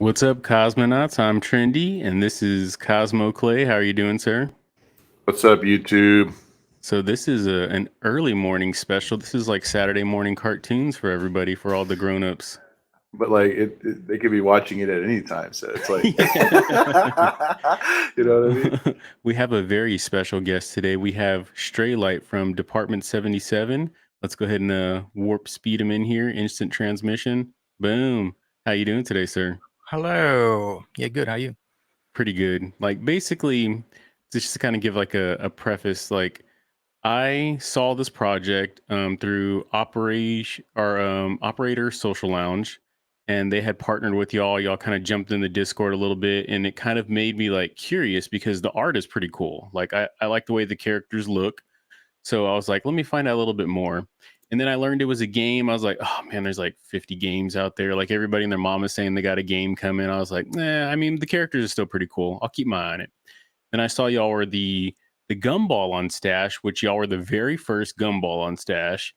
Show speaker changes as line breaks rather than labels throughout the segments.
What's up, cosmonauts? I'm Trendy, and this is Cosmo Clay. How are you doing, sir?
What's up, YouTube?
So this is an early morning special. This is like Saturday morning cartoons for everybody, for all the grown-ups.
But like, they could be watching it at any time, so it's like,
Yeah.
you know what I mean?
We have a very special guest today. We have Straylight from Department 77. Let's go ahead and warp speed him in here. Instant transmission. Boom. How you doing today, sir?
Hello. Yeah, good. How are you?
Pretty good. Like basically, just to kind of give like a preface, like I saw this project through Operation or Operator Social Lounge, and they had partnered with y'all. Y'all kind of jumped in the Discord a little bit, and it kind of made me like curious because the art is pretty cool. Like I like the way the characters look, so I was like, let me find out a little bit more. And then I learned it was a game. I was like, oh man, there's like 50 games out there. Like everybody and their mom is saying they got a game coming. I was like, nah. I mean, the characters are still pretty cool. I'll keep my eye on it. And I saw y'all were the gumball on Stash, which y'all were the very first gumball on Stash.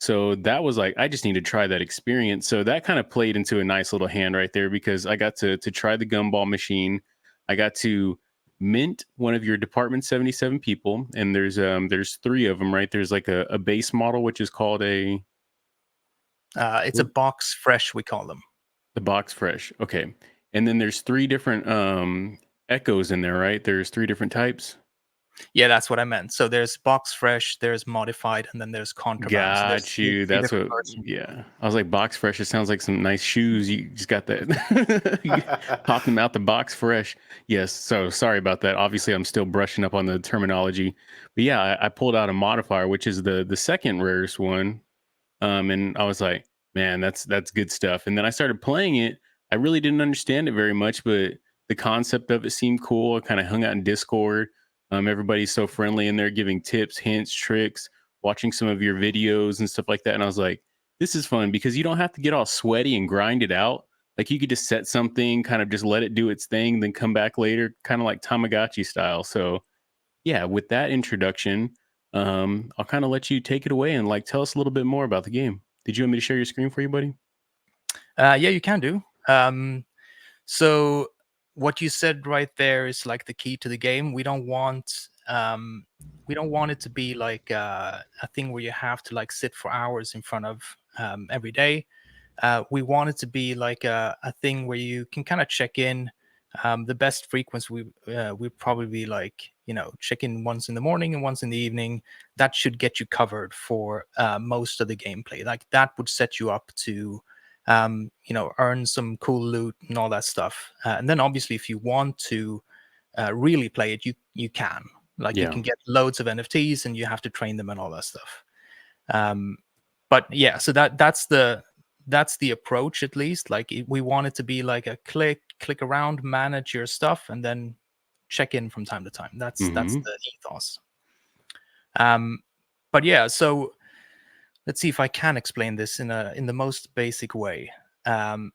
So that was like, I just need to try that experience. So that kind of played into a nice little hand right there because I got to try the gumball machine. I got to mint one of your Department 77 people, and there's three of them, right? There's like a base model, which is called
It's a box fresh, we call them.
the box fresh. Okay. And then there's three different echoes in there, right? There's three different types.
Yeah, that's what I meant. So there's box fresh, there's modified, and then there's contraband. So there's
Got
three,
you.
three
That's
different
what.
versions.
Yeah, I was like box fresh. It sounds like some nice shoes. You just got that. You pop them out the box fresh. Yes. So sorry about that. Obviously, I'm still brushing up on the terminology. But yeah, I pulled out a modifier, which is the second rarest one. And I was like, man, that's good stuff. And then I started playing it. I really didn't understand it very much, but the concept of it seemed cool. I kind of hung out in Discord. Everybody's so friendly in there, giving tips, hints, tricks, watching some of your videos and stuff like that. And I was like, this is fun because you don't have to get all sweaty and grind it out. Like you could just set something, kind of just let it do its thing, then come back later, kind of like Tamagotchi style. So yeah, with that introduction, I'll kind of let you take it away and like tell us a little bit more about the game. Did you want me to share your screen for you, buddy?
Yeah, you can do. So what you said right there is like the key to the game. We don't want it to be like a thing where you have to like sit for hours in front of every day. We want it to be like a thing where you can kind of check in. The best frequency would probably be like, check in once in the morning and once in the evening. That should get you covered for most of the gameplay. Like that would set you up to earn some cool loot and all that stuff. And then obviously, if you want to really play it, you can. Like you
Yeah.
can get loads of NFTs, and you have to train them and all that stuff. Um, but yeah, so that's the approach, at least. Like we want it to be like a click around, manage your stuff, and then check in from time to time. That's
Mm-hmm.
the ethos. Um, but yeah, so let's see if I can explain this in the most basic way. Um,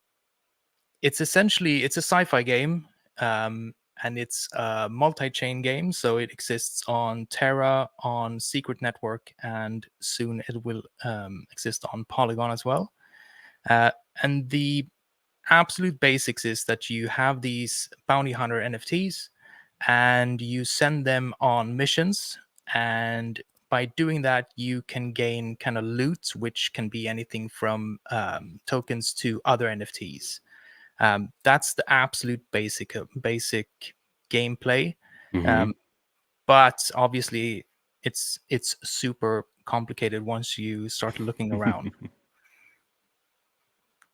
it's a sci-fi game, and it's a multi-chain game. So it exists on Terra, on Secret Network, and soon it will exist on Polygon as well. Uh, and the absolute basics is that you have these bounty hunter NFTs, and you send them on missions. And by doing that, you can gain kind of loot, which can be anything from tokens to other NFTs. That's the absolute basic gameplay.
Mm-hmm.
Um, but obviously, it's super complicated once you start looking around.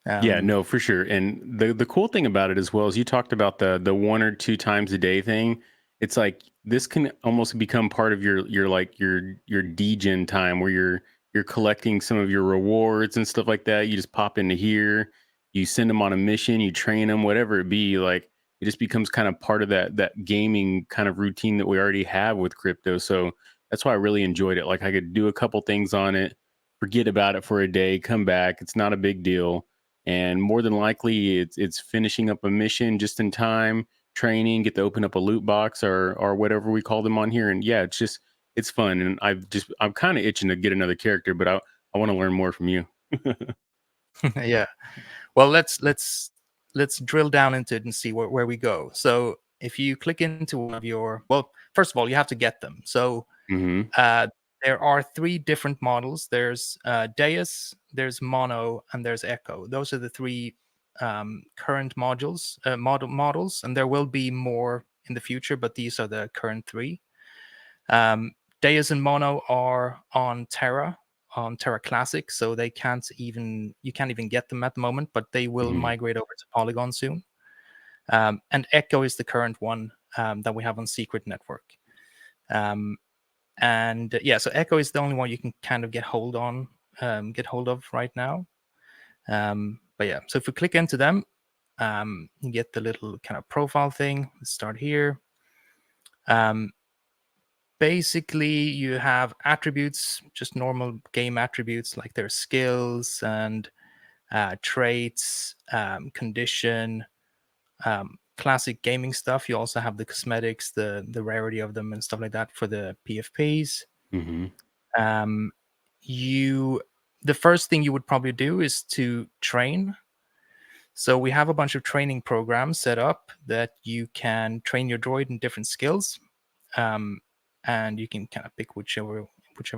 Yeah,
Um,
no, for sure. And the cool thing about it as well is you talked about the one or two times a day thing. It's like this can almost become part of your like your degen time where you're collecting some of your rewards and stuff like that. You just pop into here, you send them on a mission, you train them, whatever it be. Like it just becomes kind of part of that gaming kind of routine that we already have with crypto. So that's why I really enjoyed it. Like I could do a couple things on it, forget about it for a day, come back. It's not a big deal, and more than likely it's finishing up a mission just in time, training, get to open up a loot box or whatever we call them on here. And yeah, it's fun. And I'm kind of itching to get another character, but I want to learn more from you.
yeah. Well, let's let's drill down into it and see where we go. So if you click into one of your, well, first of all, you have to get them. So
Mm-hmm.
there are 3 different models. There's Deus, there's Mono, and there's Echo. Those are the 3 current models, and there will be more in the future, but these are the current 3. Deus and Mono are on Terra Classic, so you can't even get them at the moment, but they will migrate over to Polygon soon. And Echo is the current one that we have on Secret Network. And so Echo is the only one you can kind of get hold of right now. But yeah, so if we click into them, you get the little kind of profile thing. Let's start here. Basically, you have attributes, just normal game attributes like their skills and traits, condition, classic gaming stuff. You also have the cosmetics, the rarity of them, and stuff like that for the PFPs.
Mm-hmm.
The first thing you would probably do is to train. So we have a bunch of training programs set up that you can train your droid in different skills, and you can kind of pick whichever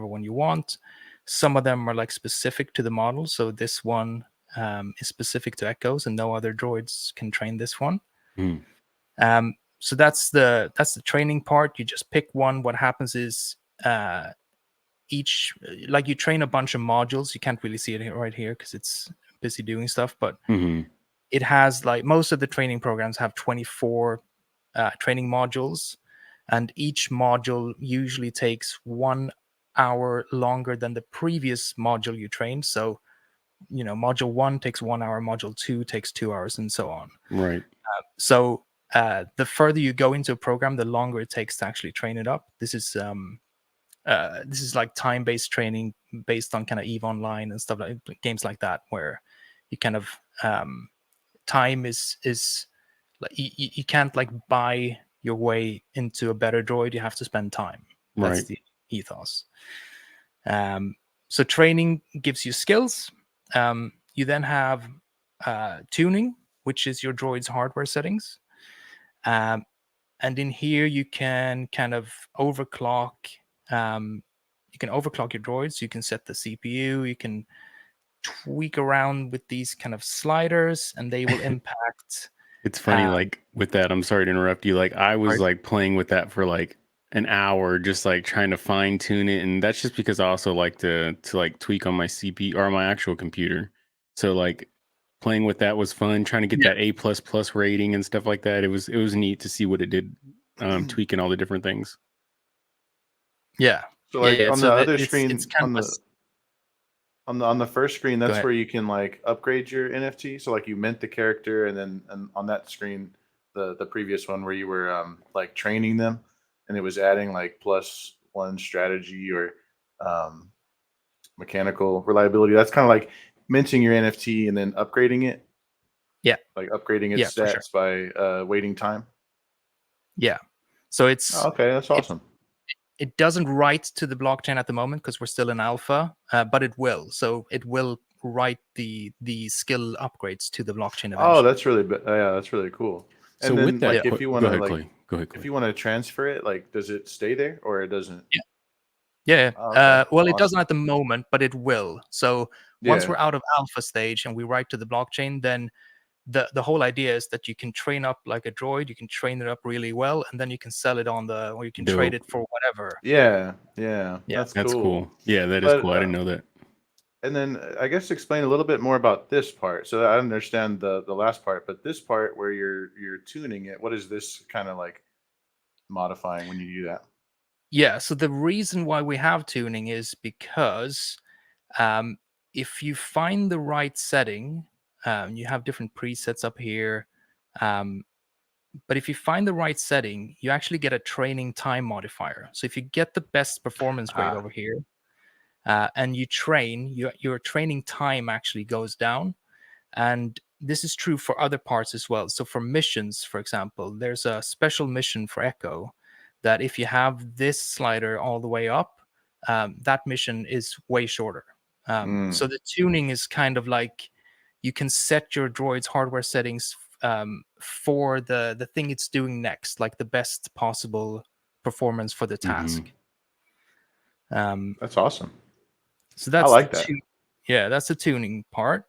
one you want. Some of them are like specific to the model. So this one is specific to Echoes, and no other droids can train this one. So that's the training part. You just pick one. What happens is you train a bunch of modules. You can't really see it right here because it's busy doing stuff, but it has, like, most of the training programs have 24 training modules, and each module usually takes 1 hour longer than the previous module you trained. So, module 1 takes 1 hour, module 2 takes 2 hours, and so on.
Right.
So the further you go into a program, the longer it takes to actually train it up. This is like time-based training based on kind of EVE Online and stuff, like games like that, where you kind of time is like you can't like buy your way into a better droid. You have to spend time. That's
Right.
the ethos. So training gives you skills. You then have tuning, which is your droid's hardware settings. And in here you can kind of overclock. You can overclock your droids. You can set the CPU. You can tweak around with these kind of sliders, and they will impact.
It's funny, like with that, I'm sorry to interrupt you. Like I was like playing with that for like an hour, just like trying to fine tune it. And that's just because I also like to like tweak on my CPU or my actual computer. So like playing with that was fun, trying to get that A++ rating and stuff like that. It was neat to see what it did, tweaking all the different things.
Yeah.
So like on the other screen,
it's kind of
on the first screen,
Go
that's
ahead.
where you can like upgrade your NFT. So like you mint the character, and then on that screen, the previous one where you were like training them, and it was adding like +1 strategy or um, mechanical reliability. That's kind of like minting your NFT and then upgrading it.
Yeah.
Like upgrading its
Yeah, for
stats by waiting time.
Yeah. So it's
Oh, okay, that's awesome.
it doesn't write to the blockchain at the moment because we're still in alpha, but it will. So it will write the skill upgrades to the blockchain eventually.
Oh, that's really yeah, that's really cool.
So
And then
with that,
like if you want
go
to
ahead,
like
Clay. Go ahead,
if
Clay.
you want to transfer it, like does it stay there or it doesn't?
Yeah.
Oh, okay.
Well, it
Awesome.
doesn't at the moment, but it will. So once
Yeah.
we're out of alpha stage and we write to the blockchain, then the whole idea is that you can train up like a droid. You can train it up really well, and then you can sell it or you can trade
Dope.
it for whatever.
Yeah.
Yeah.
That's cool. Yeah, that is
But
cool. I didn't know that.
and then I guess explain a little bit more about this part. So I understand the last part, but this part where you're tuning it, what is this kind of like modifying when you do that?
Yeah. So the reason why we have tuning is because if you find the right setting, you have different presets up here. But if you find the right setting, you actually get a training time modifier. So if you get the best performance grade over here, and you train, your training time actually goes down. And this is true for other parts as well. So for missions, for example, there's a special mission for Echo that if you have this slider all the way up, that mission is way shorter. So the tuning is kind of like you can set your droid's hardware settings for the thing it's doing next, like the best possible performance for the task.
That's awesome.
So
I
that's
like that.
that's the tuning part.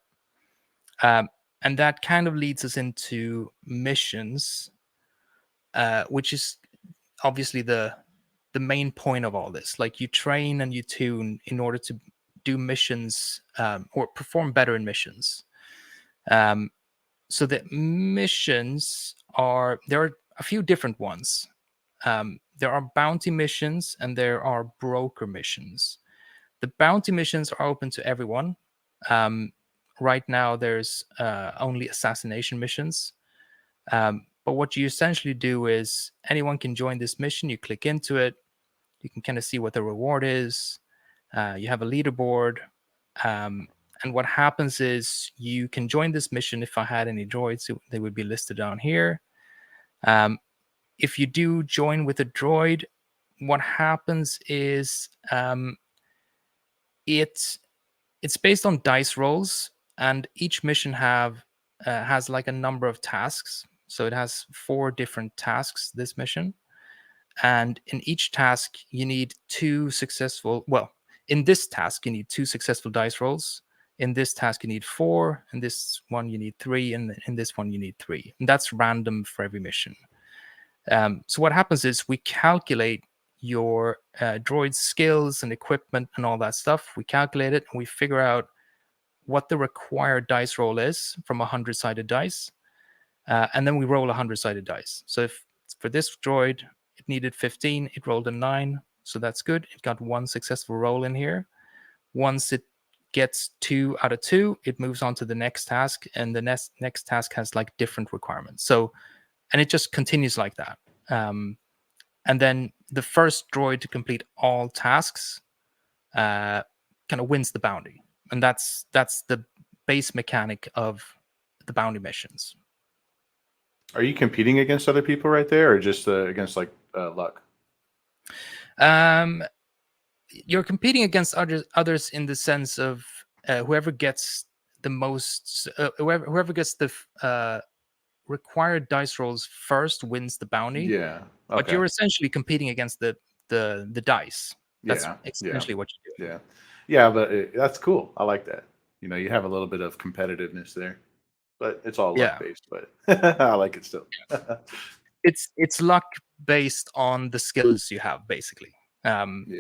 And that kind of leads us into missions, which is obviously the main point of all this. Like, you train and you tune in order to do missions, or perform better in missions. So the missions there are a few different ones. There are bounty missions and there are broker missions. The bounty missions are open to everyone. Right now, there's only assassination missions. But what you essentially do is anyone can join this mission. You click into it. You can kind of see what the reward is. You have a leaderboard. And what happens is you can join this mission. If I had any droids, they would be listed down here. If you do join with a droid, what happens is it's based on dice rolls, and each mission has like a number of tasks. So it has 4 different tasks, this mission. And in each task, you need 2 successful. Well, in this task, you need 2 successful dice rolls. In this task, you need 4. In this one, you need 3. And in this one, you need 3. And that's random for every mission. So what happens is we calculate your droid's skills and equipment and all that stuff. We calculate it and we figure out what the required dice roll is from 100-sided dice. And then we roll 100-sided dice. So if for this droid, it needed 15, it rolled a 9. So that's good. It got 1 successful roll in here. Once it gets 2 out of 2, it moves on to the next task. And the next task has like different requirements. So, and it just continues like that. And then the first droid to complete all tasks kind of wins the bounty. And that's the base mechanic of the bounty missions.
Are you competing against other people right there, or just against like luck?
You're competing against others in the sense of whoever gets the most, whoever gets the required dice rolls first wins the bounty.
Yeah. Okay.
But you're essentially competing against the dice. That's essentially what you do.
Yeah, but that's cool. I like that. You have a little bit of competitiveness there, but it's all luck based. But I like it still.
It's luck based on the skills you have, basically.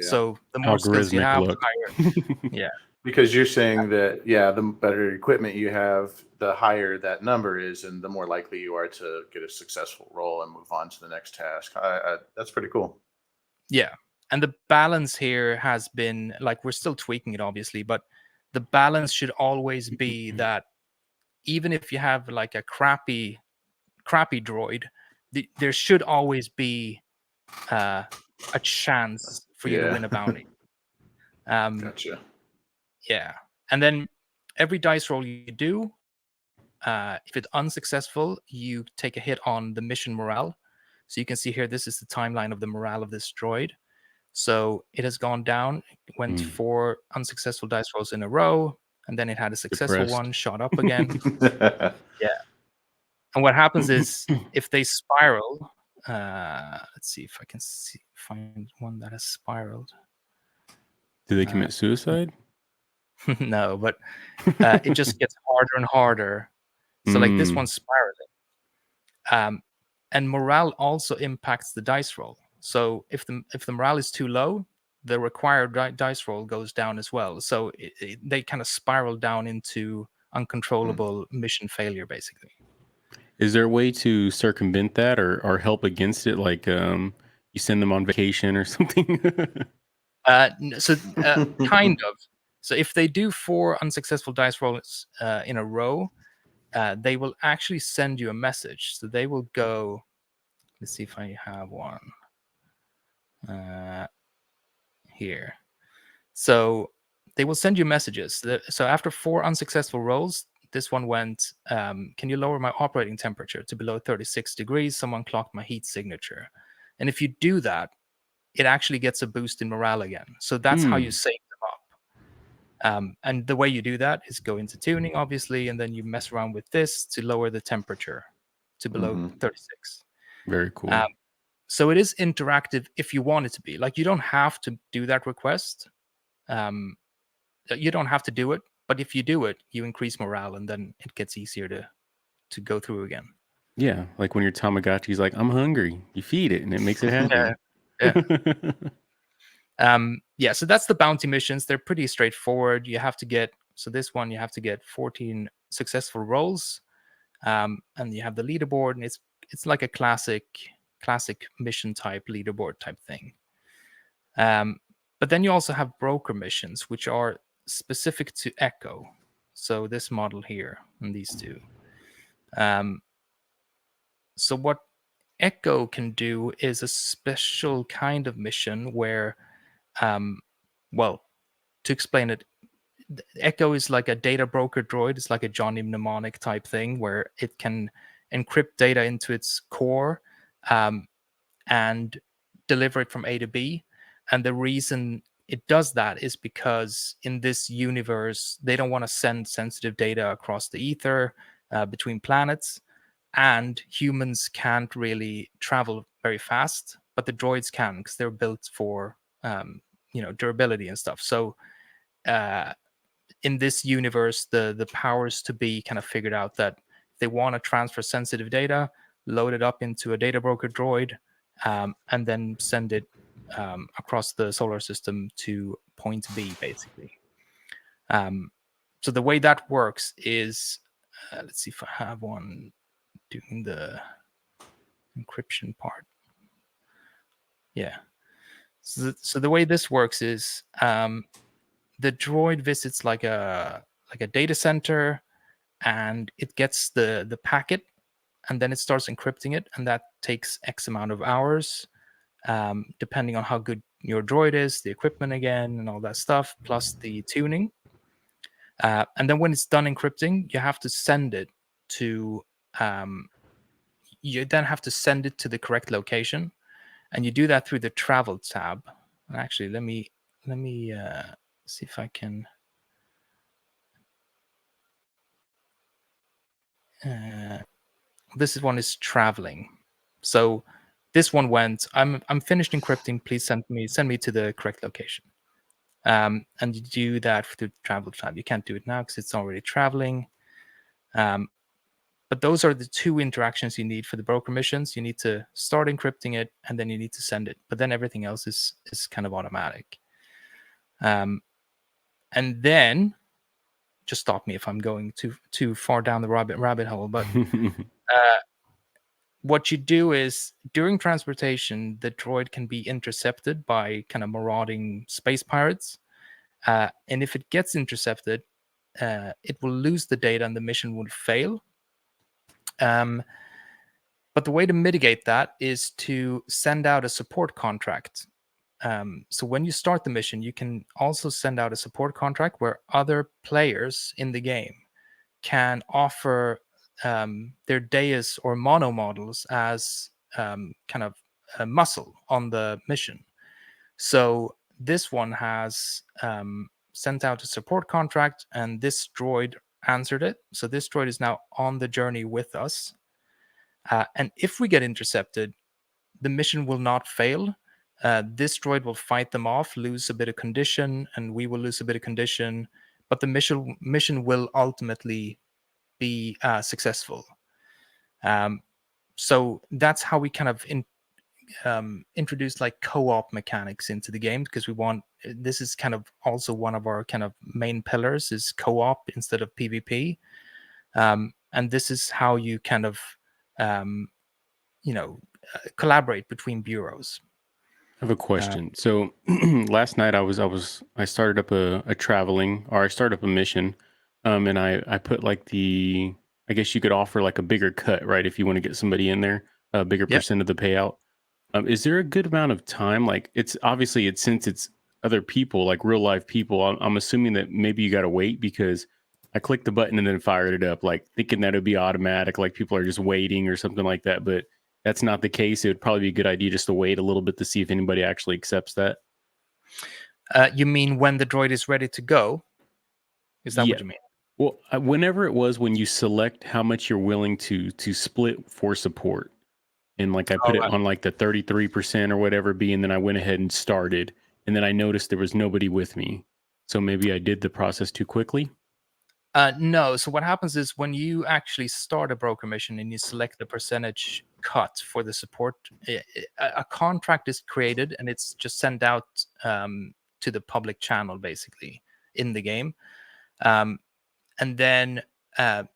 So the more skills you have, the higher. Yeah.
Because you're saying that, the better equipment you have, the higher that number is, and the more likely you are to get a successful roll and move on to the next task. That's pretty cool.
Yeah. And the balance here has been, like, we're still tweaking it, obviously, but the balance should always be that even if you have like a crappy droid, there should always be a chance for you to win a bounty.
Gotcha.
Yeah. And then every dice roll you do, if it's unsuccessful, you take a hit on the mission morale. So you can see here, this is the timeline of the morale of this droid. So it has gone down. It went 4 unsuccessful dice rolls in a row, and then it had a successful one, shot up again. Yeah. And what happens is if they spiral, let's see if I can find one that has spiraled.
Do they commit suicide?
No, but it just gets harder and harder. So like this one's spiraling. And morale also impacts the dice roll. So if the morale is too low, the required dice roll goes down as well. So they kind of spiral down into uncontrollable mission failure, basically.
Is there a way to circumvent that or help against it? Like you send them on vacation or something?
So kind of. So if they do 4 unsuccessful dice rolls in a row, they will actually send you a message. So they will go, let's see if I have one here. So they will send you messages. So after 4 unsuccessful rolls, this one went, can you lower my operating temperature to below 36 degrees? Someone clocked my heat signature. And if you do that, it actually gets a boost in morale again. So that's how you save them up. And the way you do that is go into tuning, obviously, and then you mess around with this to lower the temperature. to below 36.
Very cool.
So it is interactive if you want it to be. Like, you don't have to do that request. You don't have to do it, but if you do it, you increase morale, and then it gets easier to go through again.
Yeah, like when your Tamagotchi's like, I'm hungry. You feed it, and it makes it happy.
Yeah. So that's the bounty missions. They're pretty straightforward. You have to get, so this one, you have to get 14 successful rolls, and you have the leaderboard, and it's like a classic mission type leaderboard type thing. But then you also have broker missions, which are specific to Echo. So this model here and these two. So what Echo can do is a special kind of mission where, well, to explain it, Echo is like a data broker droid. It's like a Johnny Mnemonic type thing where it can encrypt data into its core and deliver it from A to B. And the reason it does that is because in this universe, they don't want to send sensitive data across the ether between planets, and humans can't really travel very fast, but the droids can because they're built for durability and stuff. So in this universe, the powers to be kind of figured out that they want to transfer sensitive data, load it up into a data broker droid, and then send it across the solar system to point B, basically. So the way that works is, let's see if I have one doing the encryption part. Yeah. So the way this works is the droid visits like a data center, and it gets the packet, and then it starts encrypting it, and that takes X amount of hours, depending on how good your droid is, the equipment again, and all that stuff, plus the tuning. And then when it's done encrypting, you have to send it to the correct location, and you do that through the travel tab. Actually, let me see if I can. This one is traveling. So this one went, I'm finished encrypting. Please send me to the correct location. And you do that through travel tab. You can't do it now because it's already traveling. But those are the two interactions you need for the broker missions. You need to start encrypting it, and then you need to send it. But then everything else is kind of automatic. And then, just stop me if I'm going too far down the rabbit hole. But what you do is, during transportation, the droid can be intercepted by kind of marauding space pirates. And if it gets intercepted, it will lose the data and the mission will fail. But the way to mitigate that is to send out a support contract. So when you start the mission, you can also send out a support contract where other players in the game can offer their Deus or mono models as kind of a muscle on the mission. So this one has sent out a support contract, and this droid answered it. So this droid is now on the journey with us. And if we get intercepted, the mission will not fail. This droid will fight them off, lose a bit of condition, and we will lose a bit of condition. But the mission will ultimately be successful. So that's how we kind of introduce like co-op mechanics into the game, because this is kind of also one of our kind of main pillars is co-op instead of PvP. And this is how you kind of collaborate between bureaus.
I have a question. So last night I started up I started up a mission, and I put like I guess you could offer like a bigger cut, right? If you want to get somebody in there, a bigger percent of the payout. Is there a good amount of time? Like, it's obviously since it's other people, like real life people, I'm assuming that maybe you got to wait, because I clicked the button and then fired it up, like thinking that it'd be automatic, like people are just waiting or something like that. But that's not the case. It would probably be a good idea just to wait a little bit to see if anybody actually accepts that.
You mean when the droid is ready to go? Is that what you mean?
Well, whenever it was when you select how much you're willing to split for support, and like I
All
put it
right.
on like the 33% or whatever B, and then I went ahead and started, and then I noticed there was nobody with me. So maybe I did the process too quickly.
No. So what happens is when you actually start a broker mission and you select the percentage cut for the support, a contract is created and it's just sent out to the public channel basically in the game. And then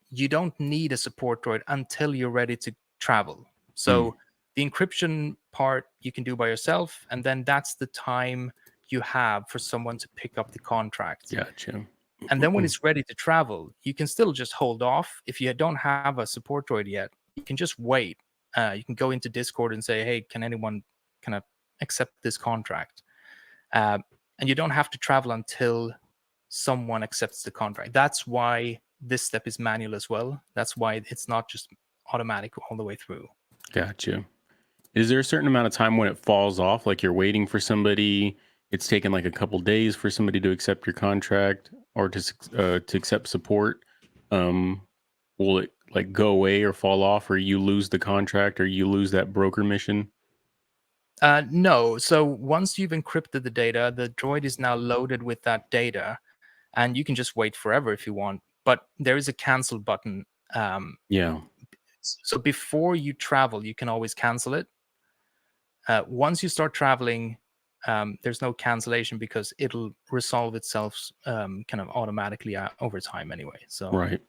you don't need a support droid until you're ready to travel. So the encryption part you can do by yourself, and then that's the time you have for someone to pick up the contract.
Gotcha.
And then when it's ready to travel, you can still just hold off. If you don't have a support droid yet, you can just wait. You can go into Discord and say, hey, can anyone kind of accept this contract? And you don't have to travel until someone accepts the contract. That's why this step is manual as well. That's why it's not just automatic all the way through.
Gotcha. Is there a certain amount of time when it falls off? Like you're waiting for somebody, it's taken like a couple days for somebody to accept your contract or to accept support. Um, will it like go away or fall off, or you lose the contract, or you lose that broker mission?
No. So once you've encrypted the data, the droid is now loaded with that data, and you can just wait forever if you want. But there is a cancel button.
Yeah.
So before you travel, you can always cancel it. Once you start traveling, there's no cancellation because it'll resolve itself kind of automatically over time anyway. So
Right.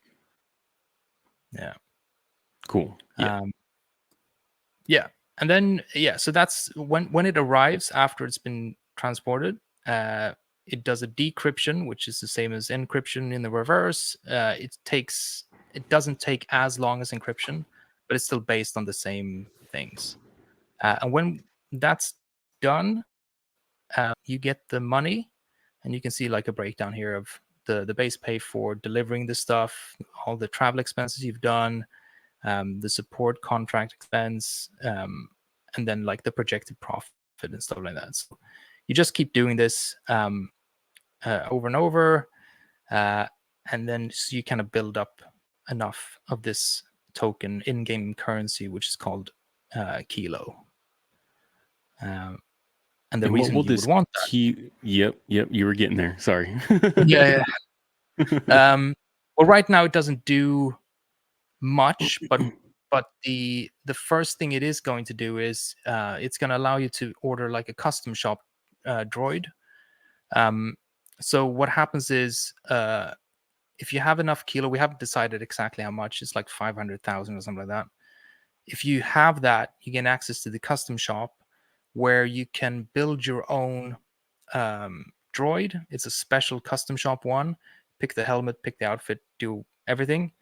yeah.
Cool. Yeah.
Yeah. And then so that's when it arrives after it's been transported, it does a decryption, which is the same as encryption in the reverse. It doesn't take as long as encryption, but it's still based on the same things. And when that's done, you get the money, and you can see like a breakdown here of the base pay for delivering the stuff, all the travel expenses you've done, the support contract expense, and then like the projected profit and stuff like that. So you just keep doing this over and over, and then so you kind of build up enough of this token in-game currency, which is called Kilo. And the
And what
reason
will
you would
this
want that,
key? Yep. You were getting there. Sorry.
yeah, well, right now it doesn't do much, but the first thing it is going to do is it's going to allow you to order like a custom shop droid. So what happens is if you have enough Kilo, we haven't decided exactly how much. It's like 500,000 or something like that. If you have that, you gain access to the custom shop where you can build your own droid. It's a special custom shop one. Pick the helmet, pick the outfit, do everything.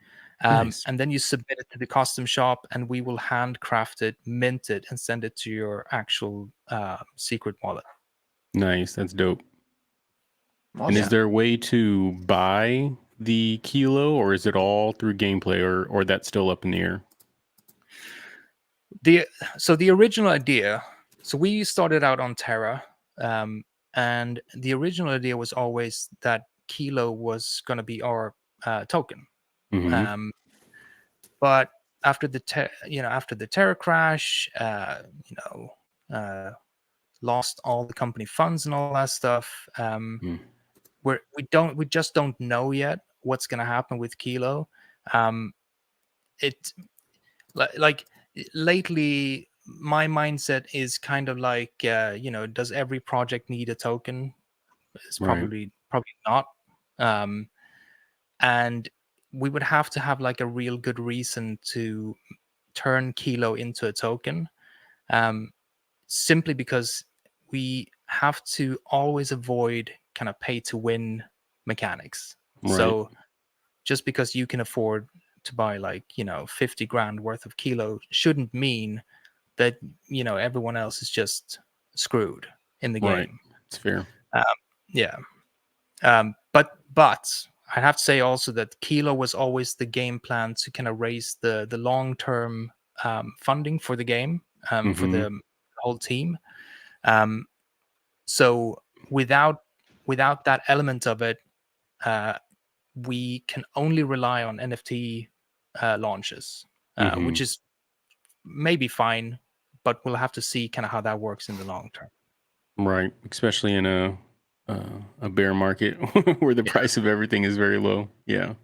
Nice.
And then you submit it to the custom shop, and we will handcraft it, mint it, and send it to your actual secret wallet.
Nice. That's dope. And is
Awesome.
there a way to buy the Kilo, or is it all through gameplay, or that's still up in the air?
So the original idea, so we started out on Terra, and the original idea was always that Kilo was going to be our token.
Mm-hmm.
But after the Terra crash, lost all the company funds and all that stuff. We just don't know yet what's going to happen with Kilo. It like lately, my mindset is kind of like, does every project need a token? It's
Right.
probably not. And we would have to have like a real good reason to turn Kilo into a token, simply because we have to always avoid kind of pay to win mechanics.
Right.
So just because you can afford to buy like 50 grand worth of Kilo shouldn't mean that everyone else is just screwed in the
Right.
game.
It's fair.
Yeah. But I have to say also that Kilo was always the game plan to kind of raise the long-term funding for the game, for
Mm-hmm.
the whole team. So without that element of it, we can only rely on NFT launches, which is maybe fine, but we'll have to see kind of how that works in the long term.
Right, especially in a bear market where the price of everything is very low. Yeah.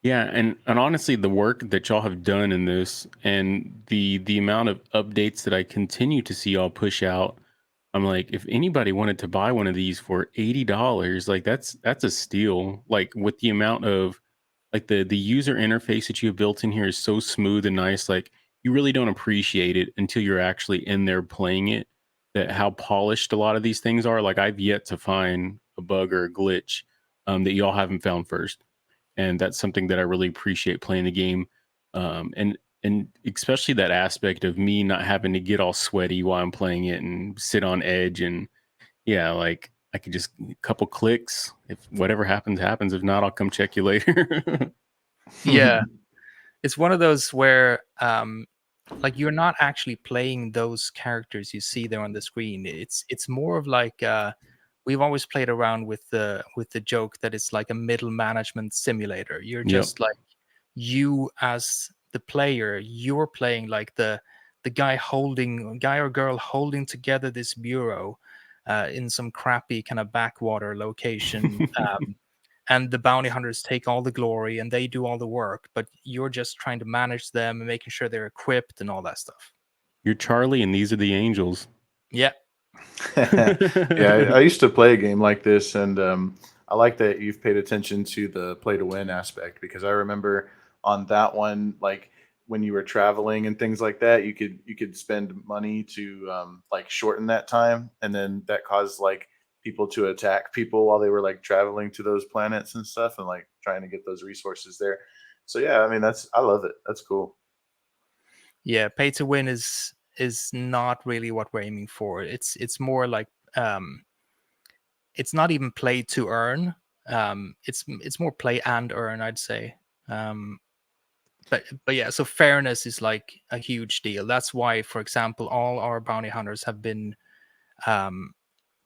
Yeah, and honestly, the work that y'all have done in this and the amount of updates that I continue to see y'all push out, I'm like, if anybody wanted to buy one of these for $80, like that's a steal. Like with the amount of like the user interface that you have built in here is so smooth and nice. Like you really don't appreciate it until you're actually in there playing it. That how polished a lot of these things are. Like I've yet to find a bug or a glitch that y'all haven't found first, and that's something that I really appreciate playing the game. And especially that aspect of me not having to get all sweaty while I'm playing it and sit on edge. And yeah, like I could just a couple clicks. If whatever happens, happens. If not, I'll come check you later.
Yeah, it's one of those where like you're not actually playing those characters you see there on the screen. It's more of like we've always played around with the joke that it's like a middle management simulator. You're
Yep.
just like, you as the player, you're playing like the guy or girl holding together this bureau in some crappy kind of backwater location. And the bounty hunters take all the glory and they do all the work, but you're just trying to manage them and making sure they're equipped and all that stuff.
You're Charlie, and these are the angels.
Yeah.
Yeah, I used to play a game like this, and I like that you've paid attention to the play to win aspect, because I remember on that one, like when you were traveling and things like that, you could spend money to like shorten that time, and then that caused like people to attack people while they were like traveling to those planets and stuff, and like trying to get those resources there. So yeah, I mean I love it. That's cool.
Yeah, pay to win is not really what we're aiming for. It's more like it's not even play to earn. It's more play and earn, I'd say. But yeah, so fairness is like a huge deal. That's why, for example, all our bounty hunters have been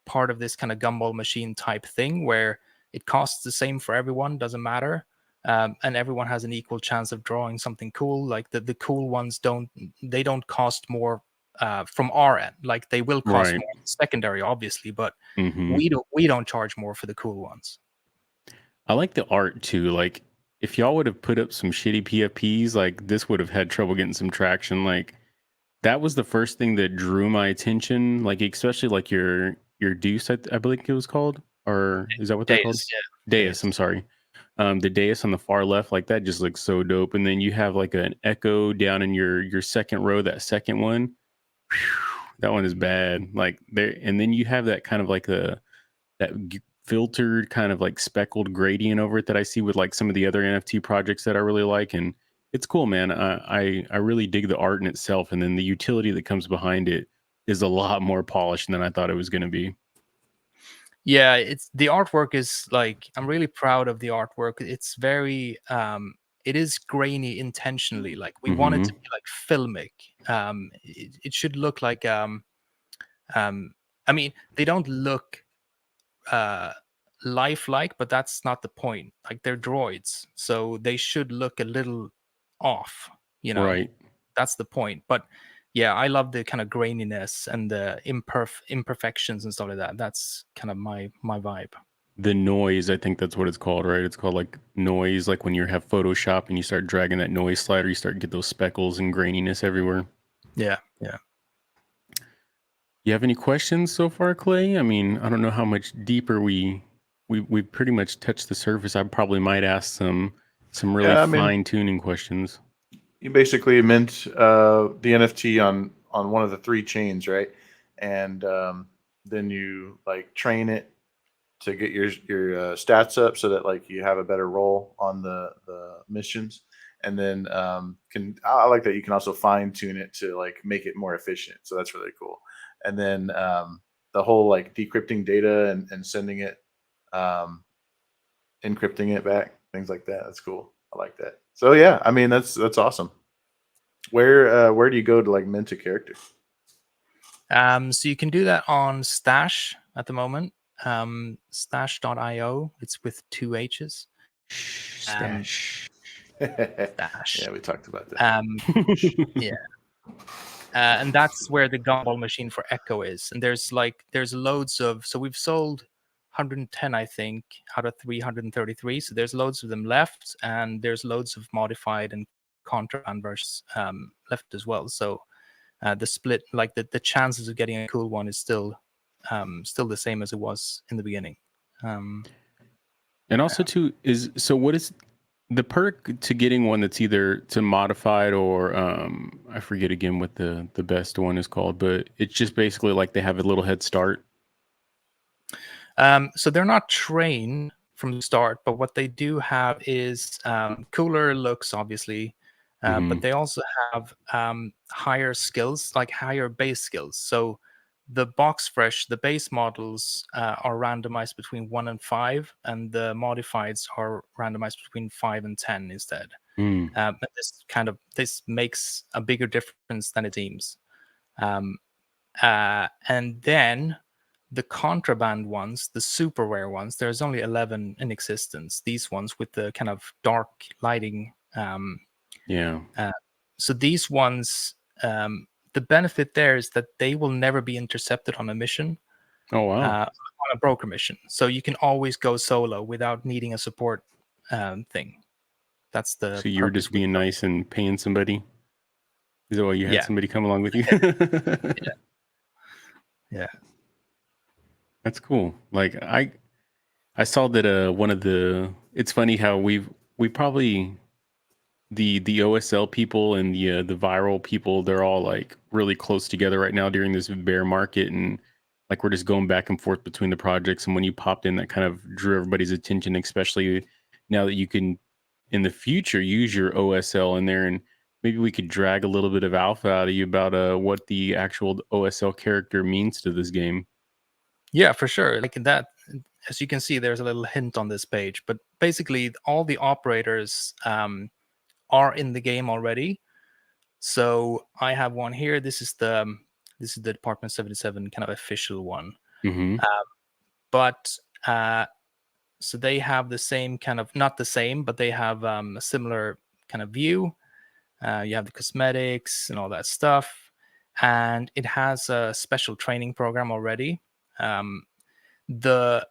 part of this kind of gumball machine type thing where it costs the same for everyone, doesn't matter. And everyone has an equal chance of drawing something cool. Like the cool ones don't cost more from our end. Like they will cost
Right.
more secondary, obviously, but
Hmm.
we don't charge more for the cool ones.
I like the art too. Like if y'all would have put up some shitty PFPs, like this would have had trouble getting some traction. Like that was the first thing that drew my attention. Like especially like your Deuce, I believe it was called, or is that what they're called?
Days, yeah,
Deus.
days.
I'm sorry. The Deus on the far left, like that just looks so dope. And then you have like an echo down in your second row. That second one, that one is bad. Like there, and then you have that kind of like filtered kind of like speckled gradient over it that I see with like some of the other NFT projects that I really like, and it's cool, man. I really dig the art in itself, and then the utility that comes behind it is a lot more polished than I thought it was going to be.
Yeah, it's the artwork is like, I'm really proud of the artwork. It's very it is grainy intentionally. Like we want it to
Hmm.
be like filmic. It should look like I mean, they don't look uh lifelike, but that's not the point. Like they're droids, so they should look a little off, you know.
Right.
That's the point. But yeah, I love the kind of graininess and the imperfections and stuff like that. That's kind of my vibe.
The noise, I think that's what it's called, right? It's called like noise, like when you have Photoshop and you start dragging that noise slider, you start to get those speckles and graininess everywhere.
Yeah, yeah.
You have any questions so far, Clay? I mean, I don't know how much deeper we pretty much touched the surface. I probably might ask some really
Yeah, I mean,
fine tuning questions.
you basically mint the NFT on one of the three chains, right? And then you like train it to get your stats up so that like you have a better roll on the missions. And then can I like that you can also fine tune it to like make it more efficient. So that's really cool. And then the whole like decrypting data and sending it, um, encrypting it back, things like that. That's cool. I like that. So yeah, I mean that's awesome. Where do you go to like mint a character?
So you can do that on Stash at the moment. stash.io. It's with 2 H's.
Stash.
Stash.
Yeah, we talked about that.
Yeah. And that's where the gumball machine for Echo is. And there's loads of, so we've sold 110, I think, out of 333. So there's loads of them left, and there's loads of modified and contraband versions left as well. So the split, like the chances of getting a cool one is still the same as it was in the beginning.
And also too what is the perk to getting one that's either to modified or I forget again what the best one is called, but it's just basically like they have a little head start.
So they're not trained from the start, but what they do have is cooler looks, obviously, but they also have higher skills, like higher base skills. So the box fresh, the base models are randomized between 1 and 5, and the modifieds are randomized between 5 and 10 instead. But this makes a bigger difference than it seems. And then the contraband ones, the super rare ones, there's only 11 in existence. These ones with the kind of dark lighting. So these ones, the benefit there is that they will never be intercepted on a mission.
Oh, wow.
On a broker mission. So you can always go solo without needing a support thing. That's the.
So you were just being nice and paying somebody? Is that why you had somebody come along with you?
Yeah.
That's cool. Like I saw that one of the, it's funny how we probably the OSL people and the viral people, they're all like really close together right now during this bear market, and like we're just going back and forth between the projects. And when you popped in, that kind of drew everybody's attention, especially now that you can in the future use your OSL in there, and maybe we could drag a little bit of alpha out of you about what the actual OSL character means to this game.
Yeah, for sure. Like that, as you can see, there's a little hint on this page, but basically all the operators are in the game already. So I have one here. This is the Department 77 kind of official one. But so they have the same kind of, not the same, but they have a similar kind of view. You have the cosmetics and all that stuff, and it has a special training program already. The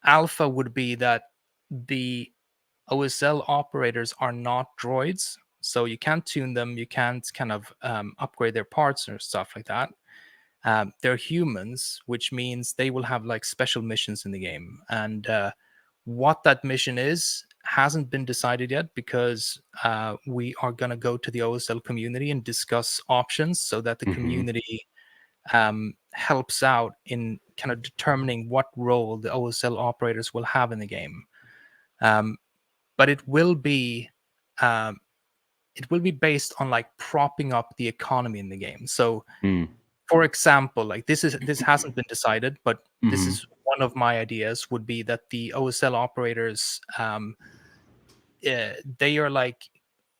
alpha would be that the OSL operators are not droids, so you can't tune them, you can't kind of upgrade their parts or stuff like that. They're humans, which means they will have like special missions in the game, and what that mission is hasn't been decided yet, because we are going to go to the OSL community and discuss options so that the community helps out in kind of determining what role the OSL operators will have in the game. But it will be based on like propping up the economy in the game. So, for example, like this hasn't been decided, but this is one of my ideas. Would be that the OSL operators, they are like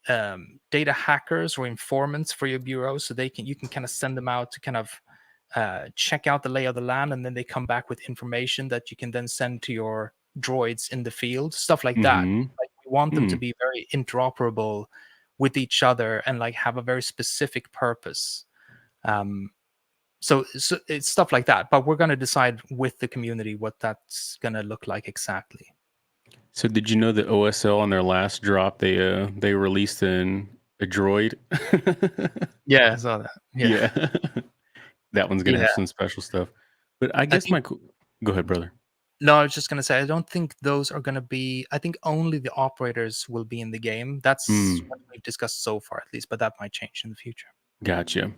data hackers or informants for your bureau, so you can kind of send them out to kind of check out the lay of the land, and then they come back with information that you can then send to your droids in the field, stuff like that. Like we want them to be very interoperable with each other and like have a very specific purpose. So it's stuff like that, but we're going to decide with the community what that's going to look like exactly.
So did you know that OSL on their last drop they released a droid?
Yeah, I saw that.
Yeah. That one's gonna have some special stuff. But I guess go ahead, brother.
No, I was just going to say, I don't think those are going to be, I think only the operators will be in the game. That's what we've discussed so far, at least, but that might change in the future.
Gotcha.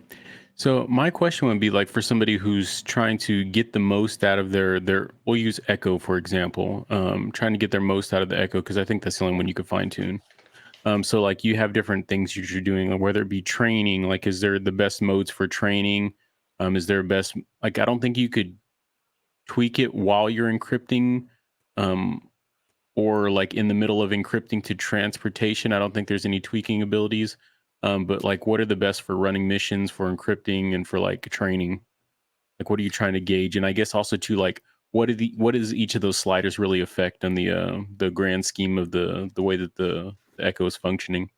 So my question would be like for somebody who's trying to get the most out of their we'll use Echo, for example, trying to get their most out of the Echo, because I think that's the only one you can fine tune. So like you have different things you're doing, whether it be training, like is there the best modes for training? Is there best, like I don't think you could tweak it while you're encrypting, or like in the middle of encrypting to transportation. I don't think there's any tweaking abilities. But like what are the best for running missions, for encrypting, and for like training? Like what are you trying to gauge? And I guess also too, like what does each of those sliders really affect on the grand scheme of the way that the Echo is functioning?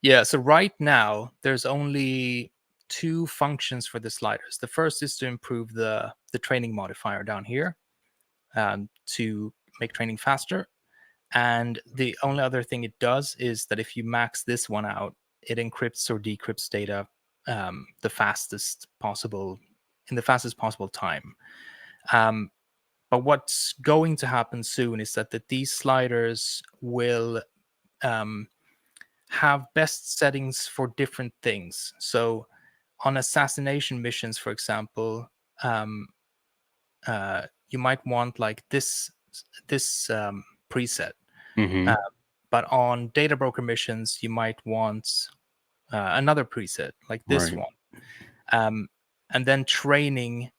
Yeah, so right now there's only two functions for the sliders. The first is to improve the training modifier down here, to make training faster. And the only other thing it does is that if you max this one out, it encrypts or decrypts data the fastest possible in the fastest possible time. But what's going to happen soon is that these sliders will have best settings for different things. So on assassination missions, for example, you might want like this preset.
Mm-hmm.
But on data broker missions, you might want another preset like this
Right.
one. And then training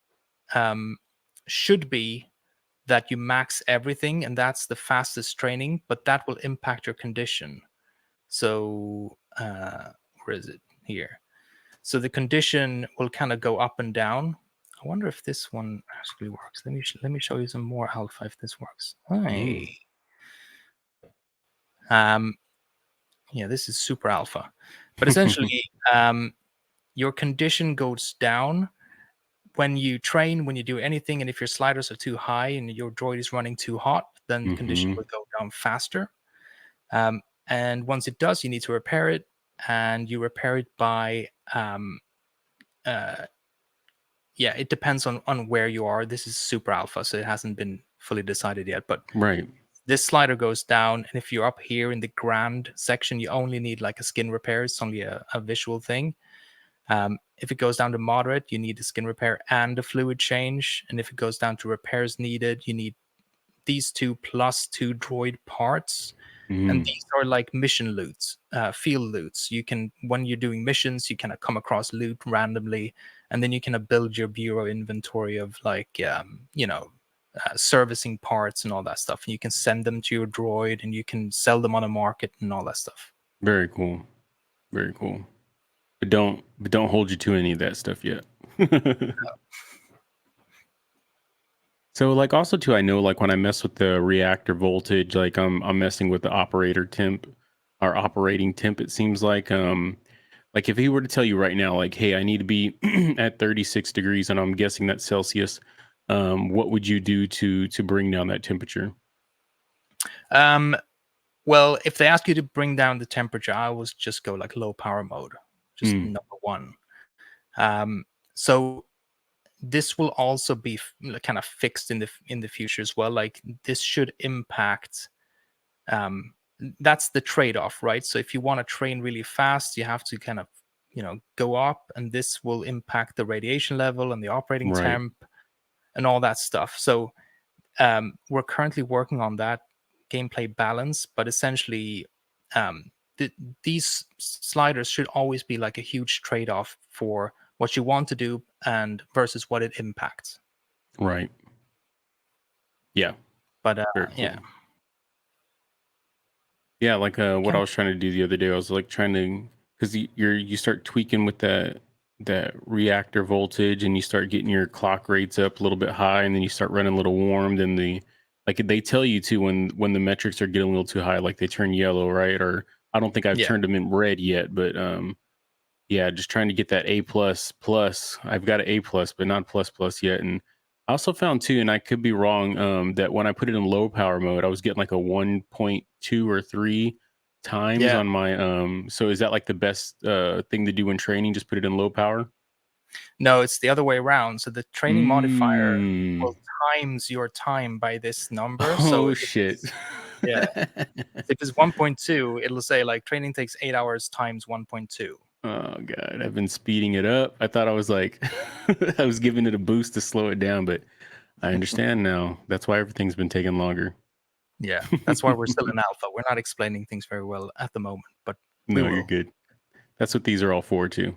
should be that you max everything, and that's the fastest training, but that will impact your condition. So where is it? Here. So the condition will kind of go up and down. I wonder if this one actually works. Let me show you some more alpha if this works. Hey. Yeah, this is super alpha. But essentially, your condition goes down when you train, when you do anything, and if your sliders are too high and your droid is running too hot, then the condition
Mm-hmm.
will go down faster. And once it does, you need to repair it, and you repair it by yeah, it depends on where you are. This is super alpha, so it hasn't been fully decided yet. But
Right.
this slider goes down, and if you're up here in the grand section, you only need like a skin repair. It's only a visual thing. If it goes down to moderate, you need a skin repair and a fluid change. And if it goes down to repairs needed, you need these two plus 2 droid parts. And
Mm.
these are like mission loots, field loots. You can, when you're doing missions, you kind of come across loot randomly, and then you kind of build your bureau inventory of like, servicing parts and all that stuff. And you can send them to your droid, and you can sell them on a market and all that stuff.
Very cool. Very cool. But don't hold you to any of that stuff yet. So like also too, I know like when I mess with the reactor voltage, like I'm messing with the operator temp or operating temp, it seems like if he were to tell you right now, like, hey, I need to be at 36 degrees and I'm guessing that's Celsius, what would you do to bring down that temperature?
Well, if they ask you to bring down the temperature, I always just go like low power mode, just
Mm,
number one. So this will also be kind of fixed in the future as well. Like this should impact. That's the trade-off, right? So if you want to train really fast, you have to kind of go up, and this will impact the radiation level and the operating
right,
temp and all that stuff. So we're currently working on that gameplay balance, but essentially, um, these sliders should always be like a huge trade-off for what you want to do and versus what it impacts.
right. Yeah,
But
very cool.
yeah,
Yeah, like what I
kind
was trying to do the other day, I was like trying to, because you start tweaking with that reactor voltage, and you start getting your clock rates up a little bit high, and then you start running a little warm. Then like they tell you to when the metrics are getting a little too high, like they turn yellow, right? Or I don't think I've
yeah,
turned them in red yet, but yeah, just trying to get that A plus plus. I've got an A plus, but not plus plus yet. And I also found too, and I could be wrong, that when I put it in low power mode, I was getting like a 1.2 or 3 times
yeah.
on my so is that like the best thing to do in training? Just put it in low power?
No, it's the other way around. So the training modifier
Mm.
will times your time by this number. So
Oh
if
shit.
it's, yeah, if it's 1.2, it'll say like training takes 8 hours times 1.2.
Oh god, I've been speeding it up. I thought I was like I was giving it a boost to slow it down, but I understand now. That's why everything's been taking longer.
Yeah, that's why we're still in alpha. We're not explaining things very well at the moment, but we
No, you're
will.
good. That's what these are all for too.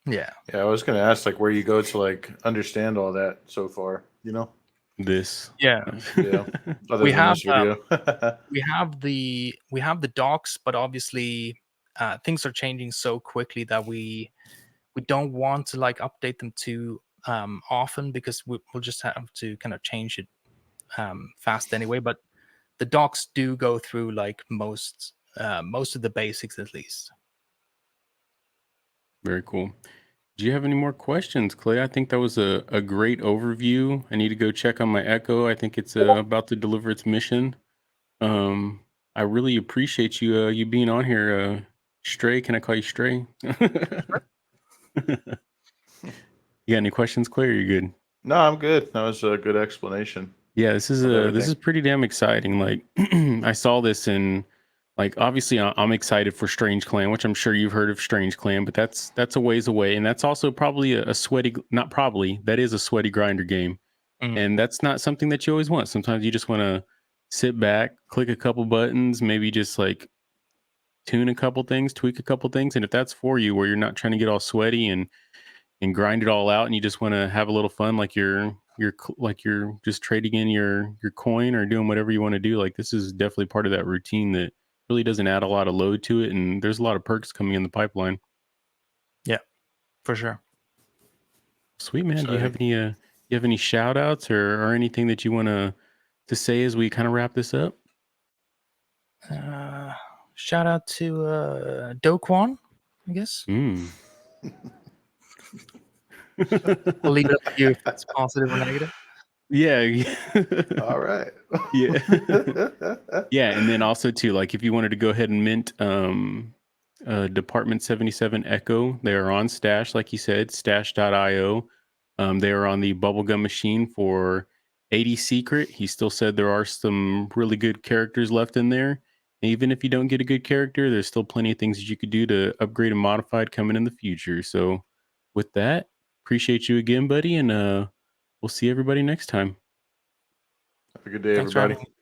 Yeah.
Yeah, I was gonna ask like where you go to like understand all that so far, you know?
This.
Yeah.
Yeah. Other
We
than
have
this video.
we have the docs, but obviously things are changing so quickly that we don't want to like update them too often because we'll just have to kind of change it fast anyway. But the docs do go through like most of the basics at least.
Very cool. Do you have any more questions, Clay? I think that was a great overview. I need to go check on my Echo. I think it's about to deliver its mission. I really appreciate you being on here. Stray, can I call you Stray? You got any questions, Clay? Or are you good?
No, I'm good. That was a good explanation
Yeah, this
of
is
everything.
pretty damn exciting. Like I saw this and like obviously I'm excited for Strange Clan, which I'm sure you've heard of Strange Clan, but that's a ways away, and that's also probably a sweaty, not probably, that is a sweaty grinder game.
Mm.
And that's not something that you always want. Sometimes you just want to sit back, click a couple buttons, maybe just like tune a couple things, tweak a couple things, and if that's for you where you're not trying to get all sweaty and grind it all out and you just want to have a little fun, like you're just trading in your coin or doing whatever you want to do, like this is definitely part of that routine that really doesn't add a lot of load to it, and there's a lot of perks coming in the pipeline.
Yeah, for sure.
Sweet, man. Do you
Exciting.
have any shout outs or anything that you want to say as we kind of wrap this up?
Shout out to Do Kwon, I guess. I'll leave it up to you if that's positive or negative.
Yeah.
All right.
Yeah. Yeah, and then also too, like if you wanted to go ahead and mint Department 77 Echo, they are on Stash, like you said, stash.io. They are on the bubblegum machine for 80 secret. He still said there are some really good characters left in there. And even if you don't get a good character, there's still plenty of things that you could do to upgrade and modified coming in the future. So with that, appreciate you again, buddy, and we'll see everybody next time.
Have a good day,
Thanks for
everybody.
having me.